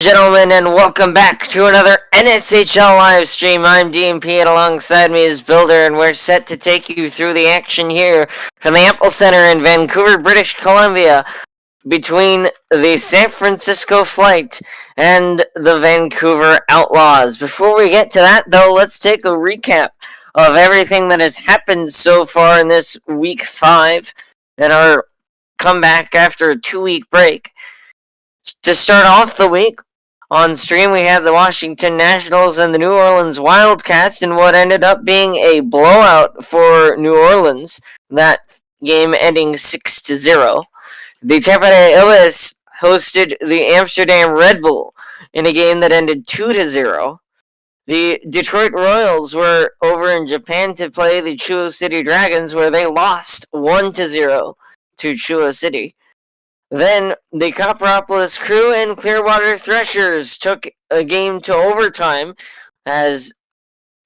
gentlemen, and welcome back to another NSHL live stream. I'm DMP, and alongside me is Builder, and we're set to take you through the action here from the Apple Center in Vancouver, British Columbia, between the San Francisco Flight and the Vancouver Outlaws. Before we get to that, though, let's take a recap of everything that has happened so far in this Week 5 and our comeback after a 2-week break. To start off the week, on stream we had the Washington Nationals and the New Orleans Wildcats in what ended up being a blowout for New Orleans, that game ending 6-0. The Tampa Bay Illis hosted the Amsterdam Red Bull in a game that ended 2-0. The Detroit Royals were over in Japan to play the Chuo City Dragons, where they lost 1-0 to Chuo City. Then the Copperopolis Crew and Clearwater Threshers took a game to overtime as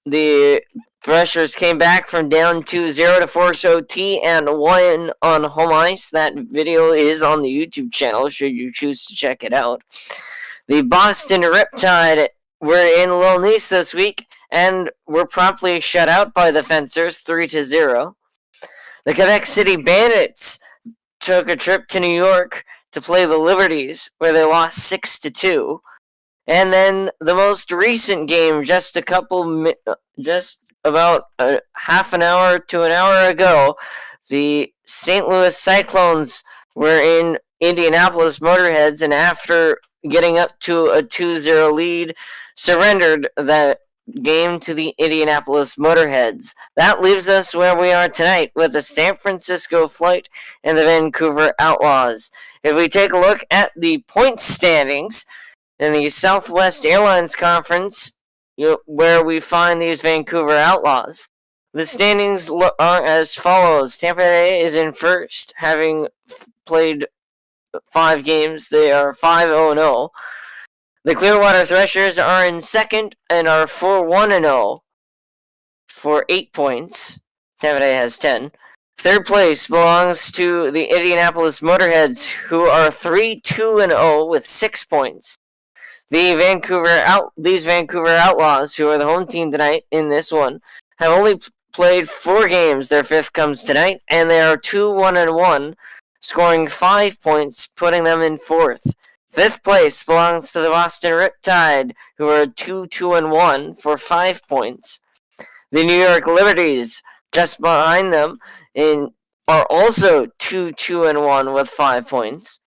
the Threshers came back from down 2-0 to force OT and won on home ice. That video is on the YouTube channel should you choose to check it out. The Boston Riptide were in Little Nice this week and were promptly shut out by the Fencers 3-0. The Quebec City Bandits took a trip to New York to play the Liberties, where they lost 6-2. And then the most recent game, just about a half an hour to an hour ago, the St. Louis Cyclones were in Indianapolis Motorheads, and after getting up to a 2-0 lead, surrendered that game to the Indianapolis Motorheads. That leaves us where we are tonight with the San Francisco Flight and the Vancouver Outlaws. If we take a look at the point standings in the Southwest Airlines Conference, where we find these Vancouver Outlaws, the standings are as follows. Tampa Bay is in first, having played 5 games. They are 5-0-0. The Clearwater Threshers are in second and are 4-1-0 for 8 points. Tampa Bay has 10. Third place belongs to the Indianapolis Motorheads, who are 3-2-0 with 6 points. These Vancouver Outlaws, who are the home team tonight in this one, have only played 4 games. Their 5th comes tonight, and they are 2-1-1, scoring 5 points, putting them in 4th. 5th place belongs to the Boston Riptide, who are 2-2-1 for 5 points. The New York Liberties, just behind them, are also 2-2-1 with 5 points.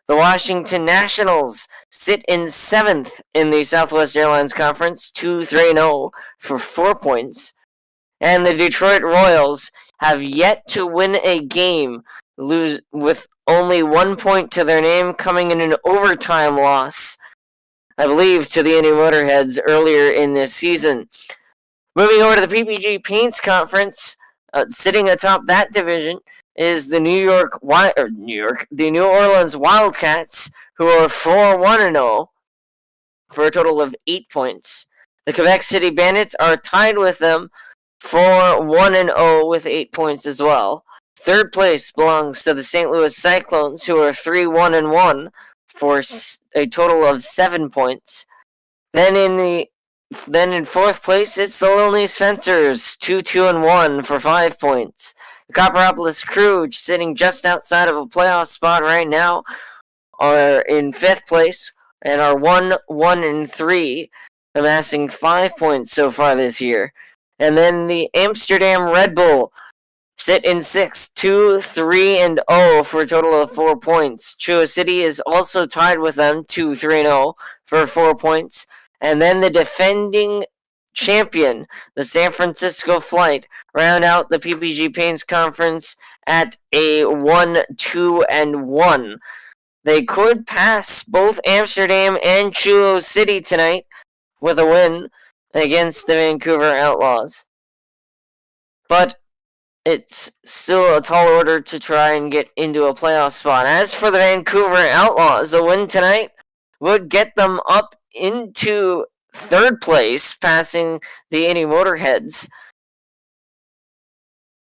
The Washington Nationals sit in 7th in the Southwest Airlines Conference, 2-3-0 for 4 points. And the Detroit Royals have yet to win a game, lose with only 1 point to their name, coming in an overtime loss, I believe, to the Indy Motorheads earlier in this season. Moving over to the PPG Paints Conference, sitting atop that division is the New Orleans Wildcats, who are 4-1-0 for a total of 8 points. The Quebec City Bandits are tied with them, 4-1-0 with 8 points as well. Third place belongs to the St. Louis Cyclones, who are 3-1-1 for a total of 7 points. Then in 4th place, it's the Little Nice Fencers, 2-2-1 for 5 points. The Copperopolis Crew, sitting just outside of a playoff spot right now, are in 5th place and are 1-1-3, amassing 5 points so far this year. And then the Amsterdam Red Bull sit in 6th, 2-3-0 for a total of 4 points. Chuo City is also tied with them, 2-3-0 for 4 points. And then the defending champion, the San Francisco Flight, round out the PPG Paints Conference at a 1-2-1. They could pass both Amsterdam and Chuo City tonight with a win against the Vancouver Outlaws. But it's still a tall order to try and get into a playoff spot. As for the Vancouver Outlaws, a win tonight would get them up into 3rd place, passing the Indy Motorheads.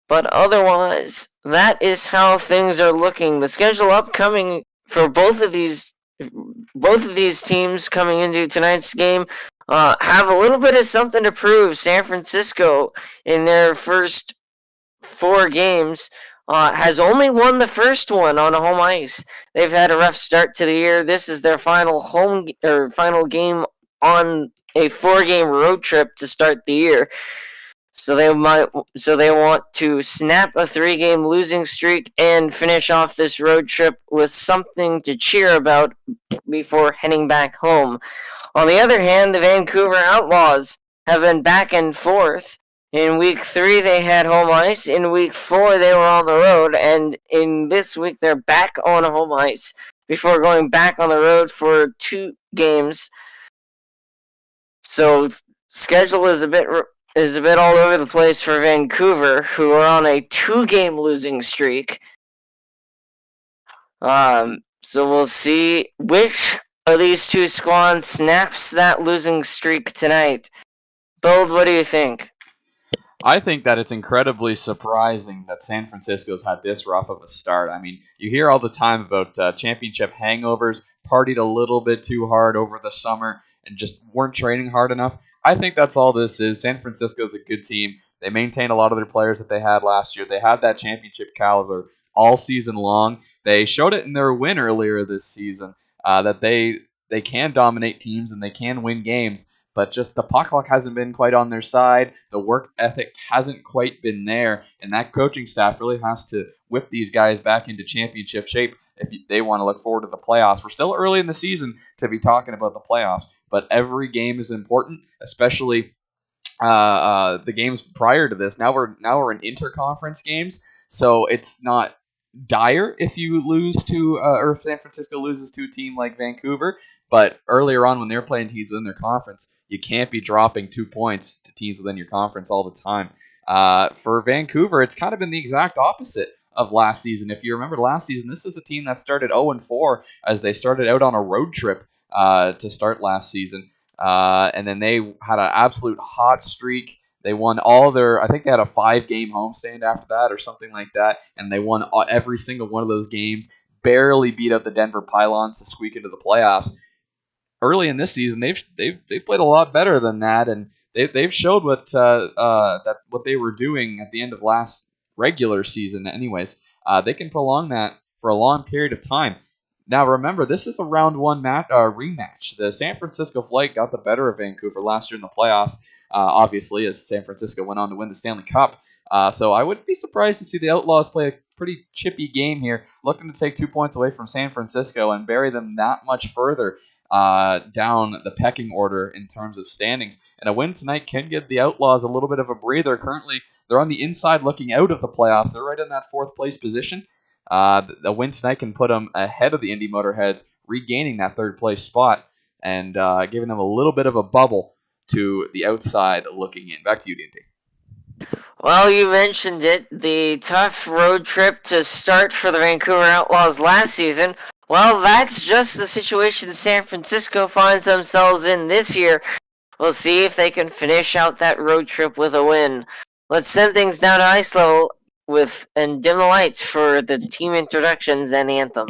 But otherwise, that is how things are looking. The schedule upcoming for both of these both of these teams coming into tonight's game have a little bit of something to prove. San Francisco, in their first 4 games, has only won the first one on a home ice. They've had a rough start to the year. This is their final final game on a 4-game road trip to start the year. So they want to snap a 3-game losing streak and finish off this road trip with something to cheer about before heading back home. On the other hand, the Vancouver Outlaws have been back and forth. In week 3, they had home ice. In week 4, they were on the road. And in this week, they're back on home ice before going back on the road for 2 games. So schedule is a bit all over the place for Vancouver, who are on a 2-game losing streak. So we'll see which of these 2 squads snaps that losing streak tonight. Bold, what do you think? I think that it's incredibly surprising that San Francisco's had this rough of a start. I mean, you hear all the time about championship hangovers, partied a little bit too hard over the summer, and just weren't training hard enough. I think that's all this is. San Francisco's a good team. They maintain a lot of their players that they had last year. They had that championship caliber all season long. They showed it in their win earlier this season that they can dominate teams and they can win games. But just the puck luck hasn't been quite on their side. The work ethic hasn't quite been there. And that coaching staff really has to whip these guys back into championship shape if they want to look forward to the playoffs. We're still early in the season to be talking about the playoffs, but every game is important, especially the games prior to this. Now we're in interconference games, so it's not dire if you lose to or if San Francisco loses to a team like Vancouver. But earlier on, when they're playing teams within their conference, you can't be dropping 2 points to teams within your conference all the time. For Vancouver, it's kind of been the exact opposite of last season. If you remember last season, this is a team that started 0-4 as they started out on a road trip to start last season. And then they had an absolute hot streak. They won I think they had a 5-game homestand after that or something like that. And they won every single one of those games, barely beat out the Denver Pylons to squeak into the playoffs. Early in this season, they've played a lot better than that, and they've showed what they were doing at the end of last regular season. Anyways, they can prolong that for a long period of time. Now, remember, this is a round 1 rematch. The San Francisco Flight got the better of Vancouver last year in the playoffs, obviously, as San Francisco went on to win the Stanley Cup. So I wouldn't be surprised to see the Outlaws play a pretty chippy game here, looking to take 2 points away from San Francisco and bury them that much further down the pecking order in terms of standings. And a win tonight can give the Outlaws a little bit of a breather. Currently, they're on the inside looking out of the playoffs. They're right in that 4th place position. The win tonight can put them ahead of the Indy Motorheads, regaining that 3rd place spot and giving them a little bit of a bubble to the outside looking in. Back to you, D&T. Well, you mentioned it. The tough road trip to start for the Vancouver Outlaws last season. Well, that's just the situation San Francisco finds themselves in this year. We'll see if they can finish out that road trip with a win. Let's send things down to ice level and dim the lights for the team introductions and the anthem.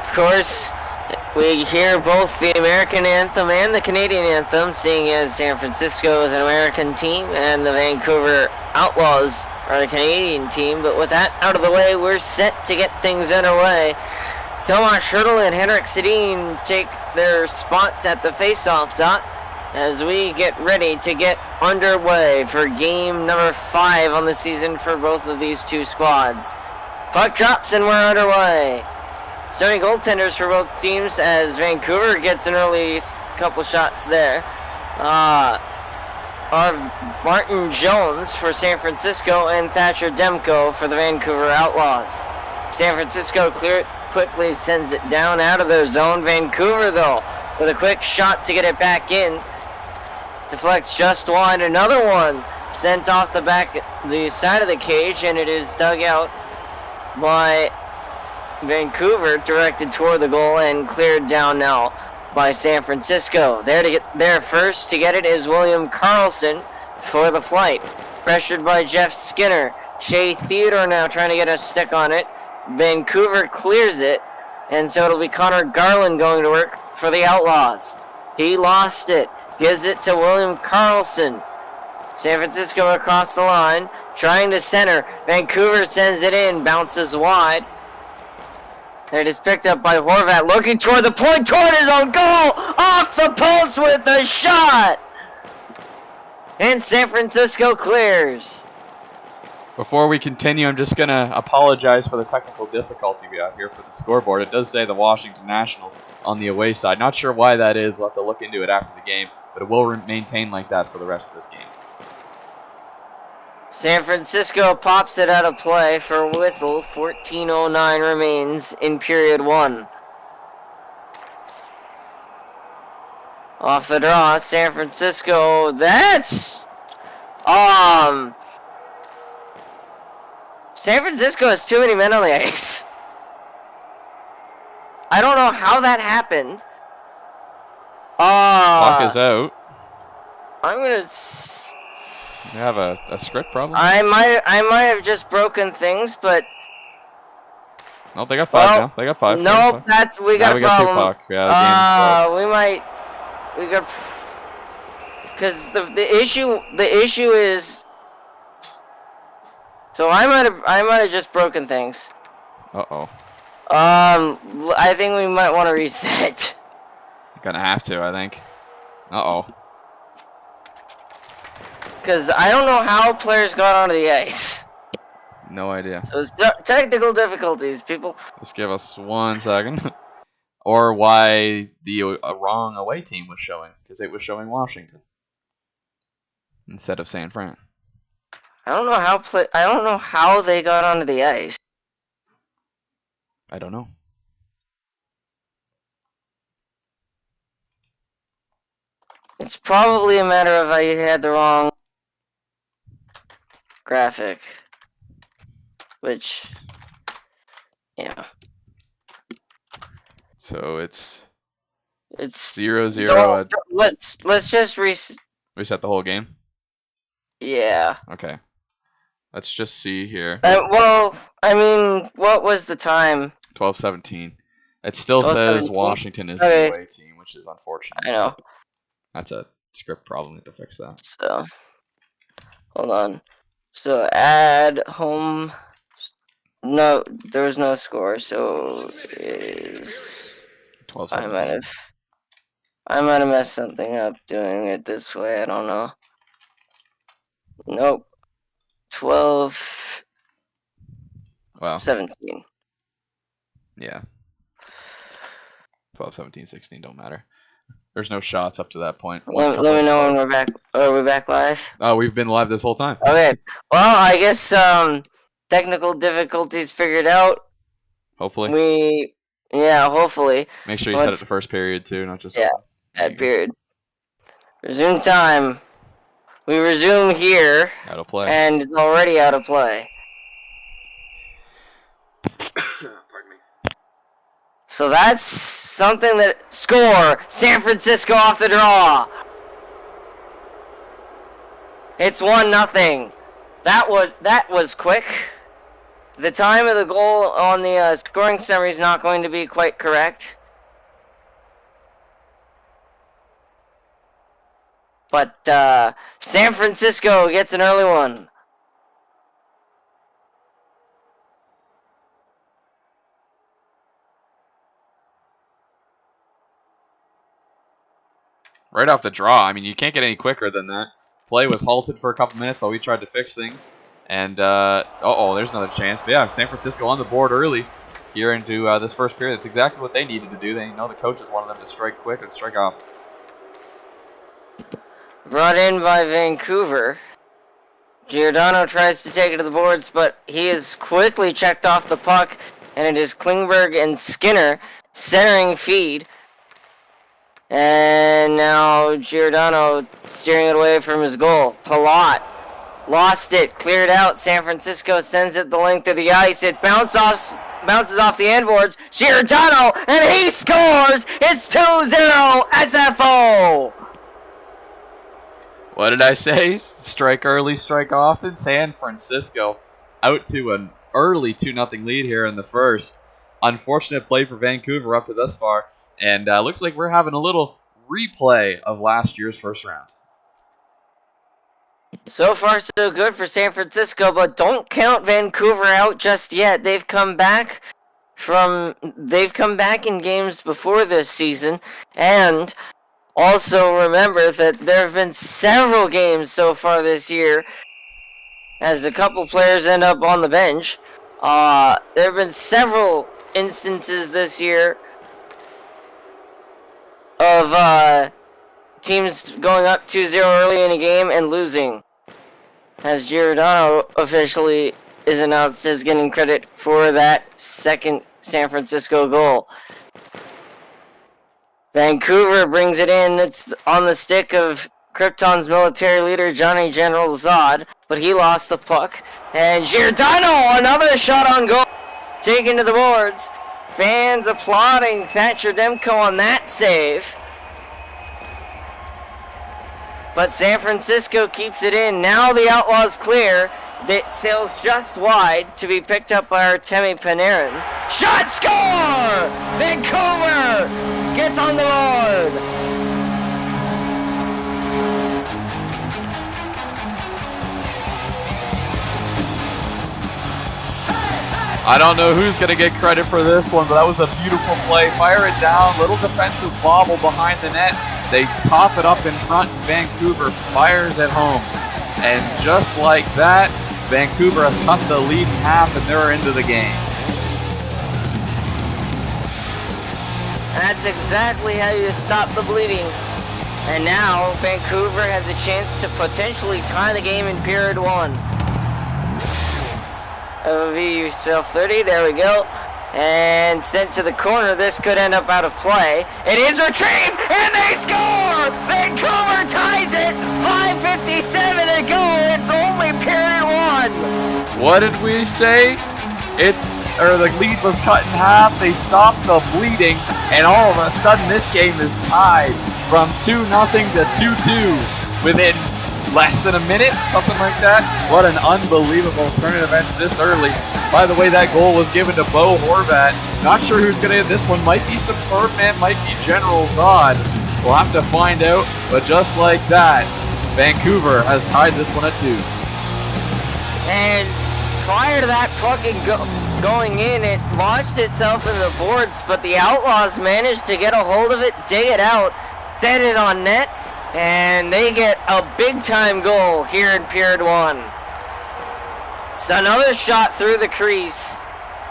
Of course, we hear both the American anthem and the Canadian anthem, seeing as San Francisco is an American team and the Vancouver Outlaws are a Canadian team. But with that out of the way, we're set to get things underway. Tomas Hurdle and Henrik Sedin take their spots at the face-off dot as we get ready to get underway for game number 5 on the season for both of these two squads. Puck drops and we're underway. Starting goaltenders for both teams as Vancouver gets an early couple shots there. Are Martin Jones for San Francisco and Thatcher Demko for the Vancouver Outlaws. San Francisco quickly sends it down out of their zone. Vancouver, though, with a quick shot to get it back in. Deflects just wide. Another one sent off the side of the cage, and it is dug out by Vancouver, directed toward the goal and cleared down now by San Francisco. There to get there first to get it is William Karlsson for the flight. Pressured by Jeff Skinner. Shea Theodore now trying to get a stick on it. Vancouver clears it, and so it'll be Connor Garland going to work for the Outlaws. He lost it. Gives it to William Karlsson. San Francisco across the line, trying to center. Vancouver sends it in, bounces wide. It is picked up by Horvat, looking toward the point, toward his own goal! Off the post with a shot! And San Francisco clears. Before we continue, I'm just going to apologize for the technical difficulty we have here for the scoreboard. It does say the Washington Nationals on the away side. Not sure why that is. We'll have to look into it after the game, but it will maintain like that for the rest of this game. San Francisco pops it out of play for a whistle. 14:09 remains in period 1. Off the draw, San Francisco. San Francisco has too many men on the ice. I don't know how that happened. Puck is out. I'm gonna. You have a script problem? I might have just broken things, but. No, they got 5 now. They got 5. No, They got 5. we got now a we got 2 problem. puck. Yeah, the We got. Because the issue is. So I might have just broken things. Uh-oh. I think we might want to reset. Gonna have to, I think. Uh-oh. Because I don't know how players got onto the ice. No idea. So it's technical difficulties, people. Just give us 1 second. Or why the wrong away team was showing. Because it was showing Washington. Instead of San Fran. I don't know how they got onto the ice. I don't know. It's probably a matter of I had the wrong graphic. Which, yeah. So it's It's 0-0 at... Let's just reset the whole game? Yeah. Okay. Let's just see here. Well, I mean, what was the time? 12-17. It still says Washington is the away team, which is unfortunate. I know. That's a script problem. We have to fix that. So, hold on. So, add home. No, there was no score, so is 12-17. I might have messed something up doing it this way. I don't know. Nope. 12. Wow. 17. Yeah. 12, 17, 16 don't matter. There's no shots up to that point. Let me know when we're back. Are we back live? Oh, we've been live this whole time. Okay. Well, I guess technical difficulties figured out. Hopefully. Hopefully. Make sure you set it the first period too, not just that period. Resume time. We resume here. Out of play. And it's already out of play. Pardon me. So that's something that score San Francisco off the draw. It's 1-0. That was quick. The time of the goal on the scoring summary is not going to be quite correct. But San Francisco gets an early one. Right off the draw. I mean, you can't get any quicker than that. Play was halted for a couple minutes while we tried to fix things. And, there's another chance. But yeah, San Francisco on the board early here into this first period. That's exactly what they needed to do. They know the coaches wanted them to strike quick and strike off. Brought in by Vancouver. Giordano tries to take it to the boards, but he is quickly checked off the puck. And it is Klingberg and Skinner centering feed. And now Giordano steering it away from his goal. Palat lost it, cleared out. San Francisco sends it the length of the ice. It bounces off the end boards. Giordano, and he scores! It's 2-0 SFO! What did I say? Strike early, strike often. San Francisco out to an early 2-0 lead here in the first. Unfortunate play for Vancouver up to this far. And looks like we're having a little replay of last year's first round. So far, so good for San Francisco, but don't count Vancouver out just yet. They've come back in games before this season, and also remember that there have been several games so far this year, as a couple players end up on the bench. There have been several instances this year of teams going up 2-0 early in a game and losing, as Giordano officially is announced as getting credit for that second San Francisco goal. Vancouver brings it in. It's on the stick of Krypton's military leader, Johnny General Zod, but he lost the puck. And Giordano, another shot on goal, taken to the boards. Fans applauding Thatcher Demko on that save. But San Francisco keeps it in. Now the Outlaws clear. It sails just wide to be picked up by Artemi Panarin. Shot, score! Vancouver gets on the board. I don't know who's going to get credit for this one, but that was a beautiful play. Fire it down, little defensive bobble behind the net. They cough it up in front, and Vancouver fires it home. And just like that, Vancouver has cut the lead in half, and they're into the game. That's exactly how you stop the bleeding. And now Vancouver has a chance to potentially tie the game in period 1. OV self-30, there we go. And sent to the corner. This could end up out of play. It is retrieved, and they score! Vancouver ties it! 5:57 to go in only period 1. What did we say? The lead was cut in half. They stopped the bleeding, and all of a sudden this game is tied from 2-0 to 2-2 within less than a minute, something like that. What an unbelievable turn of events this early. By the way, that goal was given to Bo Horvat. Not sure who's going to hit this one. Might be Superb Man, might be General Zod. We'll have to find out. But just like that, Vancouver has tied this one at 2. And prior to that puck going in, it launched itself in the boards, but the Outlaws managed to get a hold of it, dig it out, set it on net, and they get a big-time goal here in period 1. So another shot through the crease.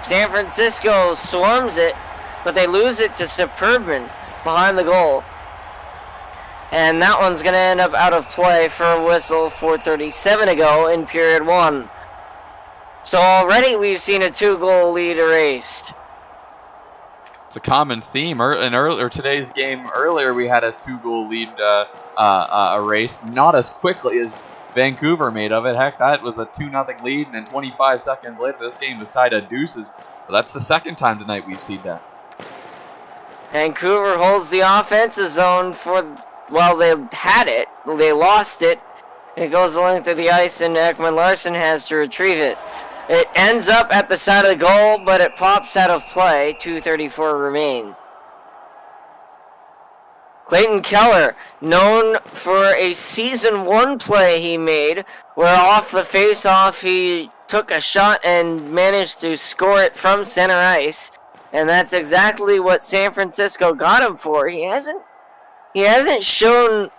San Francisco swarms it, but they lose it to Superbman behind the goal. And that one's going to end up out of play for a whistle. 4:37 to go in period 1. So already we've seen a 2-goal lead erased. It's a common theme. In today's game, earlier we had a 2-goal lead erased. Not as quickly as Vancouver made of it. Heck, that was a 2-0 lead, and then 25 seconds later, this game was tied at deuces. But that's the second time tonight we've seen that. Vancouver holds the offensive zone they had it. They lost it. It goes the length of the ice, and Ekman Larson has to retrieve it. It ends up at the side of the goal, but it pops out of play. 2:34 remain. Clayton Keller, known for a Season 1 play he made, where off the face-off he took a shot and managed to score it from center ice. And that's exactly what San Francisco got him for. He hasn't shown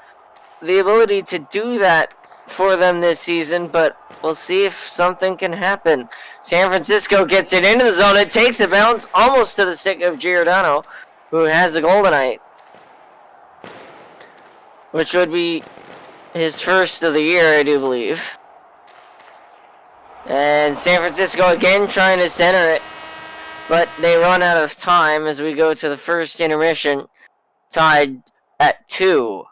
the ability to do that for them this season, but we'll see if something can happen. San Francisco gets it into the zone. It takes a bounce almost to the stick of Giordano, who has a goal tonight, which would be his first of the year, I do believe. And San Francisco again trying to center it, but they run out of time as we go to the first intermission, tied at 2.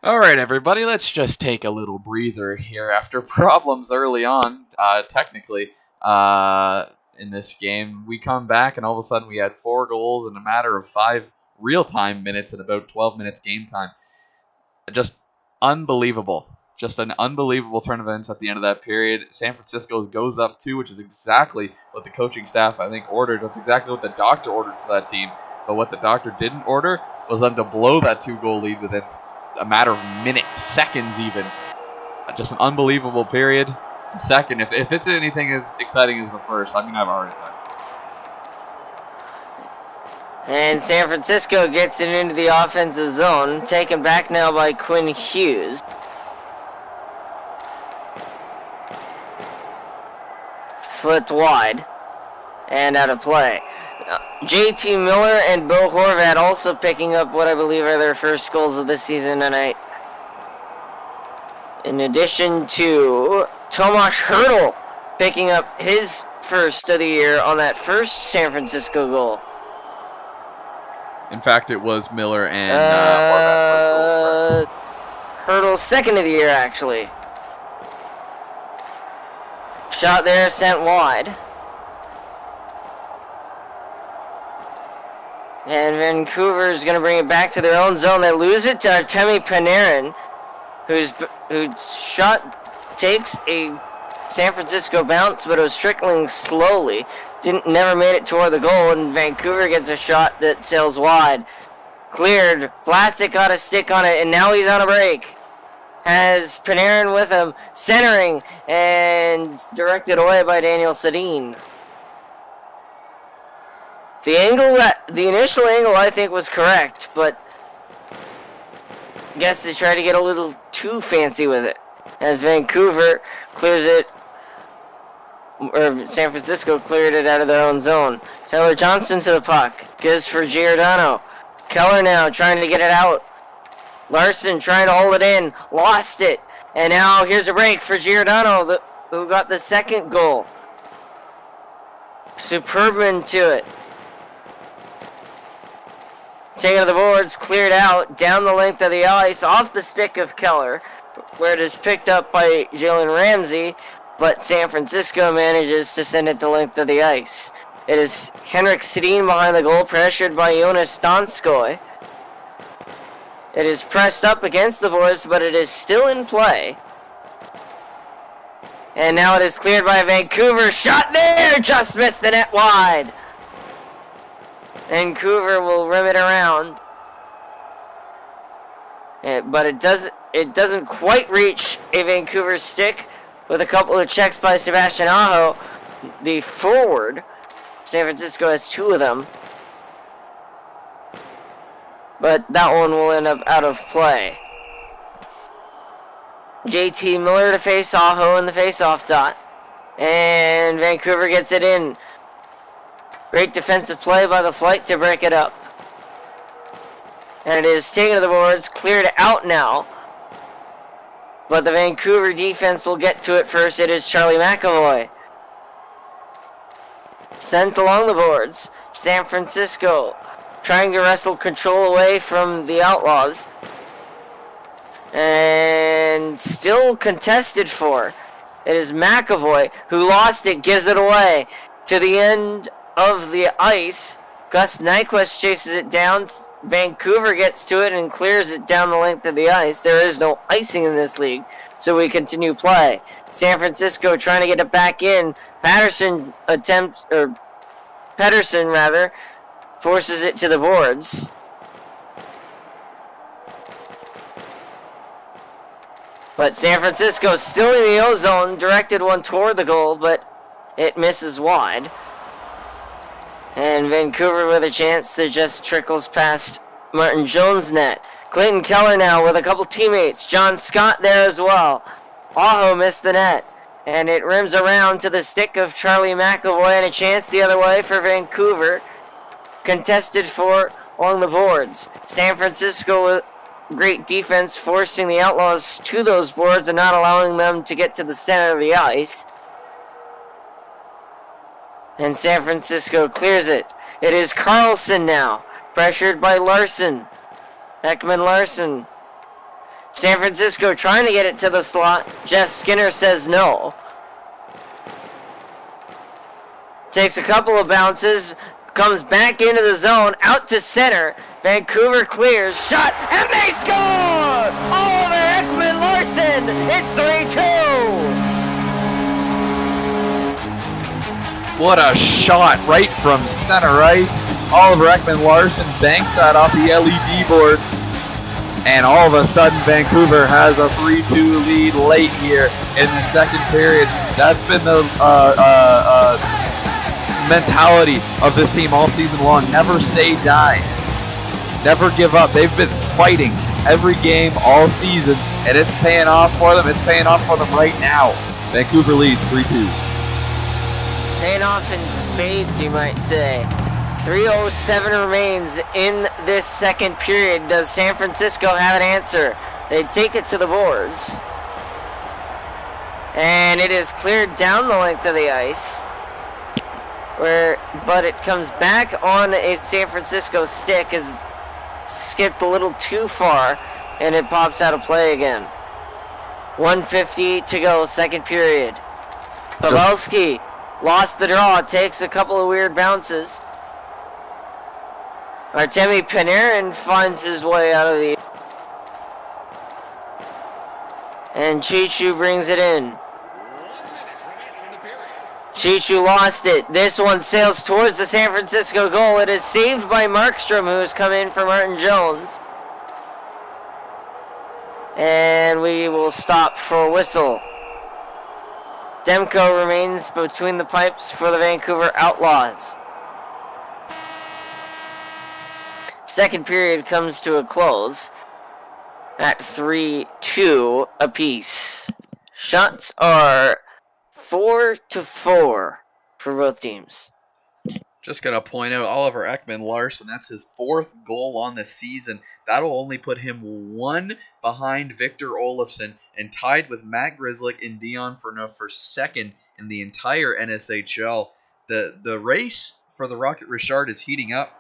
All right, everybody, let's just take a little breather here after problems early on, technically, in this game. We come back, and all of a sudden we had 4 goals in a matter of 5 real-time minutes and about 12 minutes game time. Just unbelievable. Just an unbelievable turn of events at the end of that period. San Francisco goes up 2, which is exactly what the coaching staff, I think, ordered. That's exactly what the doctor ordered for that team. But what the doctor didn't order was them to blow that 2-goal lead within a matter of minutes, seconds even. Just an unbelievable period. The second, if it's anything as exciting as the first, I'm going to have a heart attack. And San Francisco gets it into the offensive zone, taken back now by Quinn Hughes. Flipped wide and out of play. JT Miller and Bo Horvat also picking up what I believe are their first goals of this season tonight. In addition to Tomas Hertl picking up his first of the year on that first San Francisco goal. In fact, it was Miller and Horvat's first goals. Hertl's second of the year, actually. Shot there, sent wide. And Vancouver is going to bring it back to their own zone. They lose it to Artemi Panarin, whose shot takes a San Francisco bounce, but it was trickling slowly. Never made it toward the goal, and Vancouver gets a shot that sails wide. Cleared. Vlasic got a stick on it, and now he's on a break. Has Panarin with him, centering, and directed away by Daniel Sedin. The initial angle, I think, was correct, but I guess they tried to get a little too fancy with it. As Vancouver clears it, or San Francisco cleared it out of their own zone. Taylor Johnston to the puck. Gives for Giordano. Keller now trying to get it out. Larson trying to hold it in. Lost it. And now here's a break for Giordano, who got the second goal. Superbman to it. Taken to the boards, cleared out, down the length of the ice, off the stick of Keller, where it is picked up by Jalen Ramsey, but San Francisco manages to send it the length of the ice. It is Henrik Sedin behind the goal, pressured by Jonas Donskoy. It is pressed up against the boards, but it is still in play. And now it is cleared by Vancouver. Shot there! Just missed the net wide. Vancouver will rim it around. But it doesn't quite reach a Vancouver stick, with a couple of checks by Sebastian Aho, the forward. San Francisco has two of them. But that one will end up out of play. JT Miller to face Aho in the face-off dot. And Vancouver gets it in. Great defensive play by the Flight to break it up. And it is taken to the boards, cleared out now. But the Vancouver defense will get to it first. It is Charlie McAvoy. Sent along the boards. San Francisco trying to wrestle control away from the Outlaws. And still contested for. It is McAvoy who lost it, gives it away to the end of the ice. Gus Nyquist chases it down. Vancouver gets to it and clears it down the length of the ice. There is no icing in this league, so we continue play. San Francisco trying to get it back in. Pedersen forces it to the boards. But San Francisco still in the O-zone, directed one toward the goal, but it misses wide. And Vancouver with a chance that just trickles past Martin Jones' net. Clayton Keller now with a couple teammates. John Scott there as well. Aho missed the net. And it rims around to the stick of Charlie McAvoy, and a chance the other way for Vancouver. Contested for along the boards. San Francisco with great defense, forcing the Outlaws to those boards and not allowing them to get to the center of the ice. And San Francisco clears it. It is Carlson now, pressured by Larson. Ekman Larson. San Francisco trying to get it to the slot. Jeff Skinner says no. Takes a couple of bounces, comes back into the zone, out to center. Vancouver clears, shot, and they score! Oliver Ekman Larson! It's 3-2! What a shot right from center ice. Oliver Ekman Larson banks that off the LED board. And all of a sudden, Vancouver has a 3-2 lead late here in the second period. That's been the mentality of this team all season long. Never say die. Never give up. They've been fighting every game all season, and it's paying off for them. It's paying off for them right now. Vancouver leads 3-2. Paying off in spades, you might say. 3:07 remains in this second period. Does San Francisco have an answer? They take it to the boards. And it is cleared down the length of the ice. But it comes back on a San Francisco stick, as skipped a little too far, and it pops out of play again. 1:58 to go, second period. Pavelski lost the draw, takes a couple of weird bounces. Artemi Panarin finds his way out of the... And Chichu brings it in. Chichu lost it. This one sails towards the San Francisco goal. It is saved by Markstrom, who has come in for Martin Jones. And we will stop for a whistle. Demko remains between the pipes for the Vancouver Outlaws. Second period comes to a close at 3-2 apiece. Shots are 4-4 for both teams. Just going to point out Oliver Ekman-Larsson, that's his 4th goal on the season. That'll only put him 1 behind Victor Olofsson and tied with Matt Grzelcyk and Dion Phaneuf for 2nd in the entire NSHL. The race for the Rocket Richard is heating up.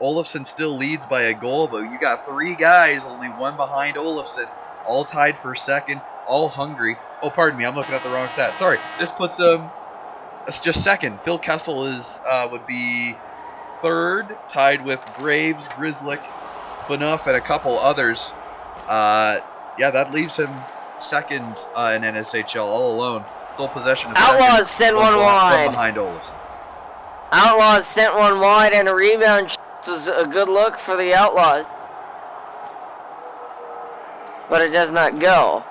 Olofsson still leads by a goal, but you got 3 guys, only 1 behind Olofsson, all tied for 2nd, all hungry. Oh, pardon me, I'm looking at the wrong stat. Sorry, this puts it's just 2nd. Phil Kessel would be 3rd, tied with Graves, Grzelcyk, Phaneuf, and a couple others. That leaves him 2nd in NSHL all alone. Sole possession of Outlaws sent one wide. Behind Olofsson. Outlaws sent one wide, and a rebound was a good look for the Outlaws. But it does not go.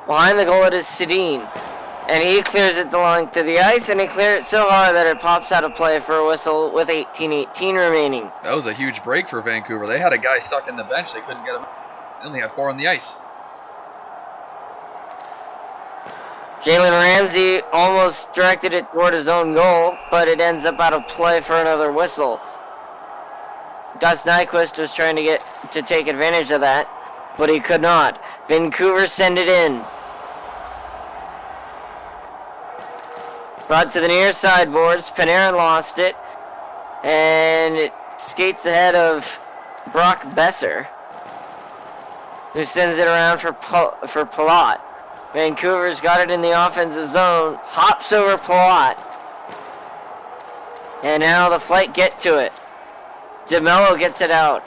Behind the goal it is Sedin. And he clears it the length of the ice, and he clears it so hard that it pops out of play for a whistle with 18:18 remaining. That was a huge break for Vancouver. They had a guy stuck in the bench. They couldn't get him. They only had 4 on the ice. Jalen Ramsey almost directed it toward his own goal, but it ends up out of play for another whistle. Gus Nyquist was trying to take advantage of that, but he could not. Vancouver send it in. Brought to the near side boards. Panarin lost it. And it skates ahead of Brock Besser, who sends it around for Palat. Vancouver's got it in the offensive zone. Hops over Palat. And now the Flight get to it. DeMello gets it out.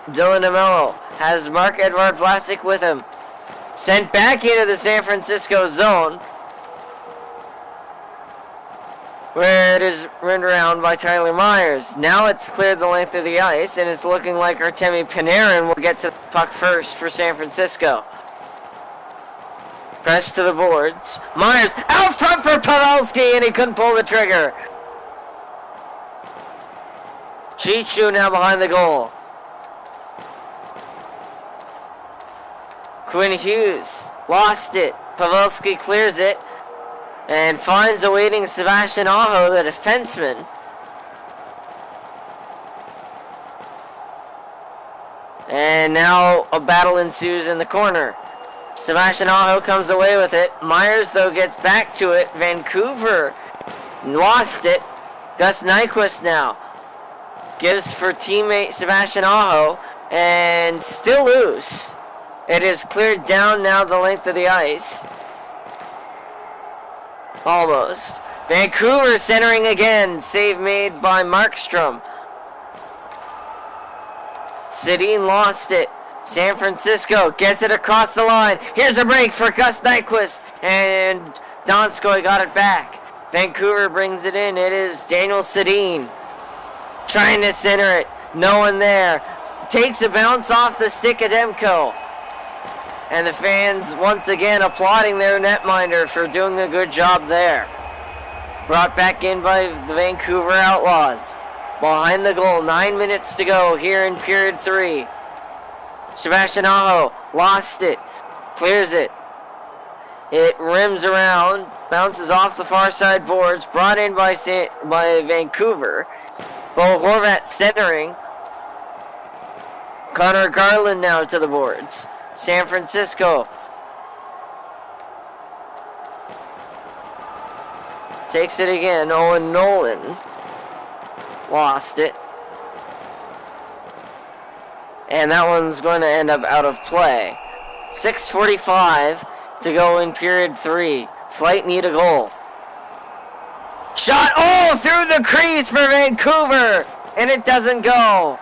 Dylan DeMello has Marc-Edouard Vlasic with him. Sent back into the San Francisco zone, where it is run around by Tyler Myers. Now it's cleared the length of the ice, and it's looking like Artemi Panarin will get to the puck first for San Francisco. Press to the boards. Myers out front for Pavelski, and he couldn't pull the trigger. Chichu now behind the goal. Quinn Hughes lost it. Pavelski clears it and finds a waiting Sebastian Aho, the defenseman. And now a battle ensues in the corner. Sebastian Aho comes away with it. Myers, though, gets back to it. Vancouver lost it. Gus Nyquist now gives for teammate Sebastian Aho, and still loose. It is cleared down now the length of the ice. Almost. Vancouver centering again. Save made by Markstrom. Sedin lost it. San Francisco gets it across the line. Here's a break for Gus Nyquist, and Donskoy got it back. Vancouver brings it in. It is Daniel Sedin trying to center it. No one there. Takes a bounce off the stick of Demko. And the fans once again applauding their netminder for doing a good job there. Brought back in by the Vancouver Outlaws. Behind the goal, 9 minutes to go here in period 3. Sebastian Aho lost it, clears it. It rims around, bounces off the far side boards, brought in by Vancouver. Bo Horvat centering. Connor Garland now to the boards. San Francisco takes it again. Owen Nolan lost it. And that one's going to end up out of play. 6:45 to go in period 3. Flight need a goal. Shot, through the crease for Vancouver. and it doesn't go.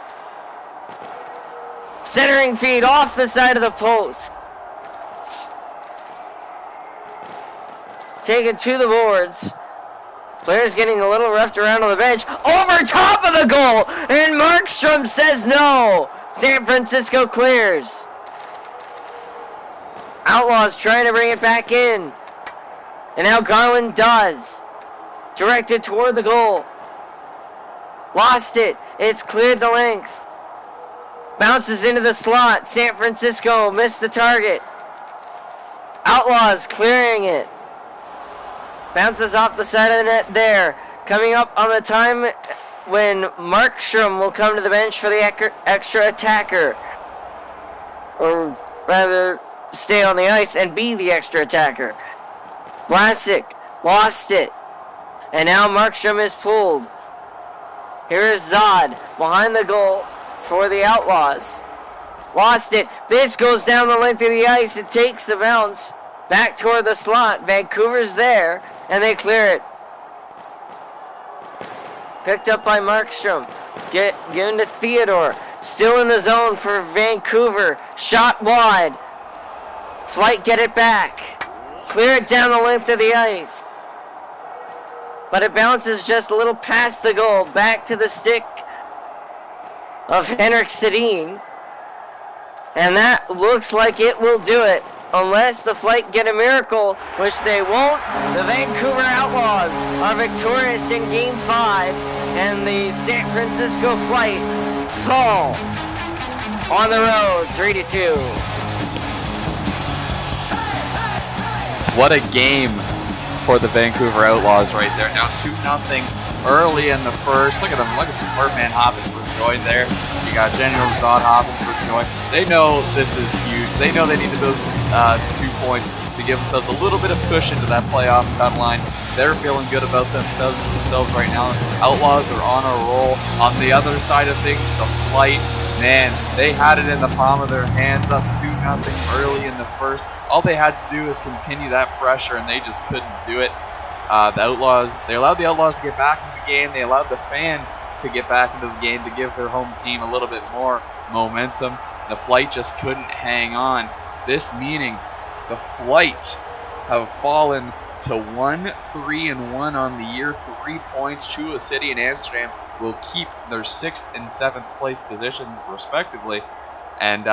Centering feed off the side of the post. Taken to the boards. Players getting a little roughed around on the bench. Over top of the goal! And Markstrom says no! San Francisco clears. Outlaws trying to bring it back in. And now Garland does. Directed toward the goal. Lost it. It's cleared the length. Bounces into the slot. San Francisco missed the target. Outlaws clearing it. Bounces off the side of the net there. Coming up on the time when Markstrom will come to the bench for the extra attacker. Or rather, stay on the ice and be the extra attacker. Vlasic lost it. And now Markstrom is pulled. Here is Zod behind the goal for the Outlaws. Lost it. This goes down the length of the ice. It takes a bounce back toward the slot. Vancouver's there, and they clear it. Picked up by Markstrom. Given to Theodore. Still in the zone for Vancouver. Shot wide. Flight get it back. Clear it down the length of the ice. But it bounces just a little past the goal. Back to the stick of Henrik Sedin. And that looks like it will do it. Unless the Flight get a miracle, which they won't. The Vancouver Outlaws are victorious in Game 5. And the San Francisco Flight fall on the road 3-2. What a game for the Vancouver Outlaws right there. Down 2-0 early in the first. Look at them. Look at some Birdman hopping for joy there. You got General Zod hopping for joy. They know this is huge. They know they needed those 2 points to give themselves a little bit of cushion to that playoff cut line. They're feeling good about themselves right now. Outlaws are on a roll. On the other side of things, the Flight, man, they had it in the palm of their hands, up 2-0 early in the first. All they had to do is continue that pressure, and they just couldn't do it. The Outlaws, they allowed the Outlaws to get back into the game. They allowed the fans to get back into the game to give their home team a little bit more momentum. The Flight just couldn't hang on. This meaning the Flight have fallen to 1-3-1 on the year, 3 points. Chula City and Amsterdam will keep their 6th and 7th place position respectively. And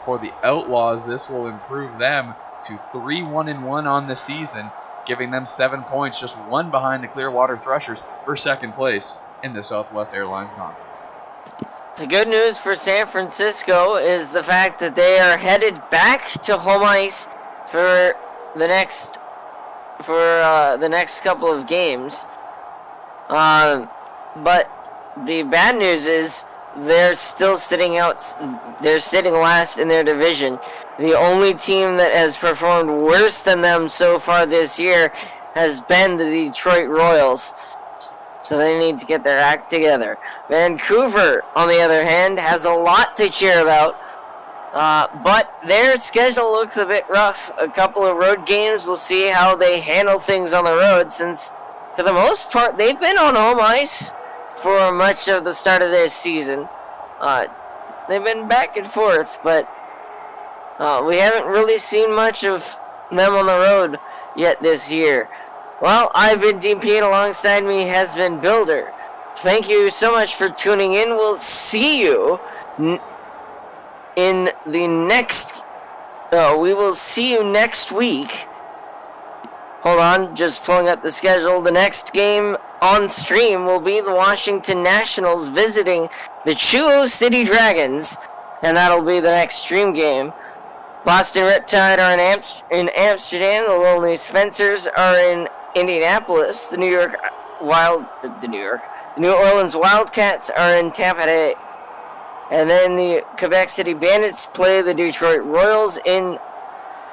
for the Outlaws, this will improve them to 3-1-1 on the season, giving them 7 points, just 1 behind the Clearwater Threshers for 2nd place in the Southwest Airlines Conference. The good news for San Francisco is the fact that they are headed back to home ice for the next couple of games. But the bad news is they're still sitting out. They're sitting last in their division. The only team that has performed worse than them so far this year has been the Detroit Royals. So they need to get their act together. Vancouver, on the other hand, has a lot to cheer about. But their schedule looks a bit rough. A couple of road games. We'll see how they handle things on the road, since for the most part they've been on home ice for much of the start of this season. They've been back and forth, but we haven't really seen much of them on the road yet this year. Well, I've been Dean Payne. Alongside me has been Builder. Thank you so much for tuning in. We'll see you in the next. We will see you next week. Hold on, just pulling up the schedule. The next game on stream will be the Washington Nationals visiting the Chula City Dragons, and that'll be the next stream game. Boston Riptide are in Amsterdam. The Lonely Spencers are in Indianapolis. The New Orleans Wildcats are in Tampa Bay. And then the Quebec City Bandits play the Detroit Royals in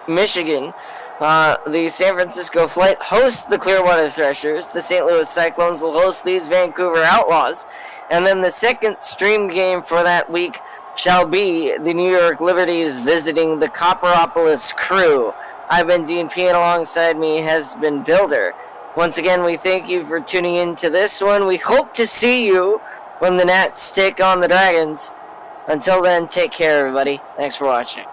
Michigan. The San Francisco Flight hosts the Clearwater Threshers. The St. Louis Cyclones will host these Vancouver Outlaws. And then the second stream game for that week shall be the New York Liberties visiting the Copperopolis Crew. I've been Dean P, and alongside me has been Builder. Once again, we thank you for tuning in to this one. We hope to see you when the Nats take on the Dragons. Until then, take care, everybody. Thanks for watching.